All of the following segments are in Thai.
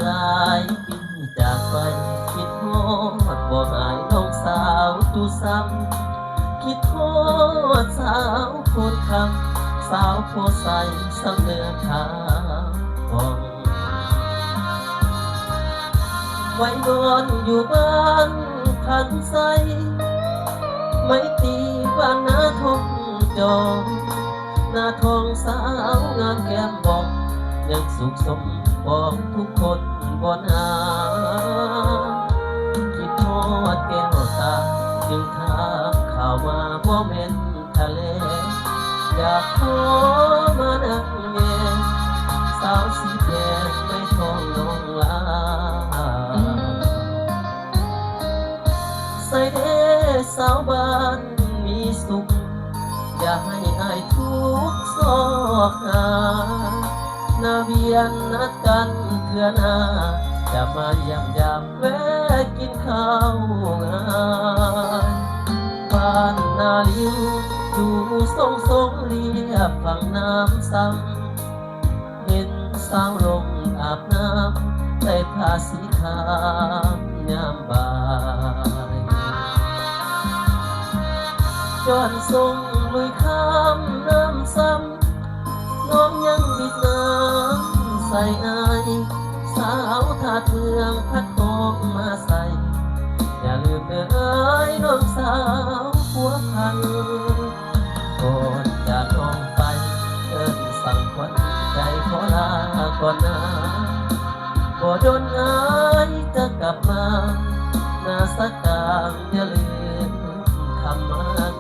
ลายปีจากไปคิดฮอดบ่หายน้องสาวตุซ้ำคิดฮอดสาวโพดคำสาวโพใสสำเนือขาวอ่อนไว้นอนอยู่บ้านพันใสไม่ตีบ้านนาทงจองหน้าทองสาวงามแก้มบอกยังสุขสมบอกทุกคนบ่นาคิดทอดแก้วตาจึงถามข่าวมาบ่แม่นทะเลอยากขอมานั่งแง่สาวสีแดงไม่ทองน้องลาใส่เด้สาวบ้านมีสุขอย่าให้อายทุกข์ซอกหานาเวียนนัดกันเพื่อหน้าจะมาเยี่ยมยามแวะกินข้าวงานบ้านนาลิวอยู่ทรงเรียบฝั่งน้ำซ้ำเห็นสาวลงอาบน้ำใส่ผ้าสีขาวงามบ่ายย้อนทรงลุยข้ามน้ำซ้ำน้องยังบิดน้ำใส่อายสาวถาดเมืองพัดโคงมาใส่อย่าลืมเด้อเอ้ยน้องสาวผัวพันก่อนจากน้องไปเอิ้นสั่งควันใจขอลาก่อนนะบ่โดนอายจะกลับมาหน้าสักการอย่าลืมคำมัน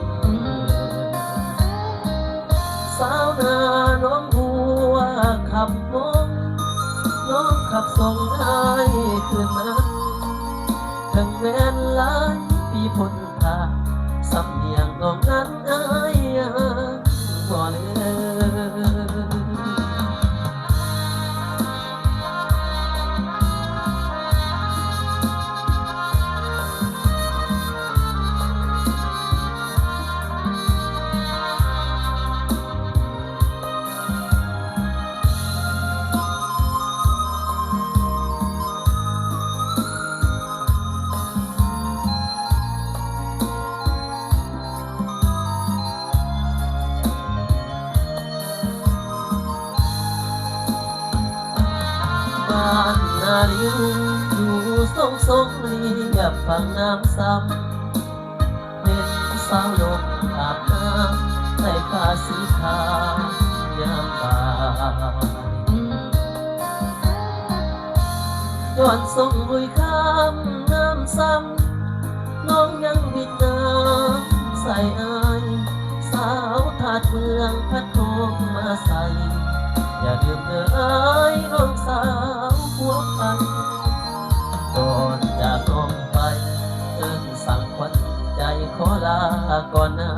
สาวนาน้องบัวขับมองน้องขับส่งให้คืนนั้นถึงแม้นหลายปีพ้นผ่านสำเนียงน้องนั้นอายยังบ่ลืม บ้านนาลิวอยู่ทรงเรียบฝั่งน้ำซ้ำเป็นสาวลงอาบน้ำใส่ผ้าสีขาวยามบ่ายย้อนทรงลุยข้ามน้ำซ้ำน้องยังบิดน้ำใส่อายสาวถาดเมืองพัดโคงมาใส่อย่าลืมเด้อเอ้ยน้องสาวผัวพันก่อนจากน้องไปเอิ้นสั่งควันใจขอลาก่อนนะ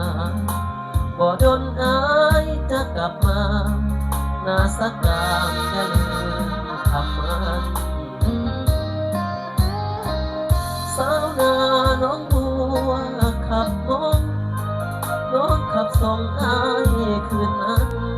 บ่โดนอายจะกลับมาหน้าสักการอย่าลืมคำมันสาวนาน้องบัวขับมองน้องขับส่งอายคืนนั้น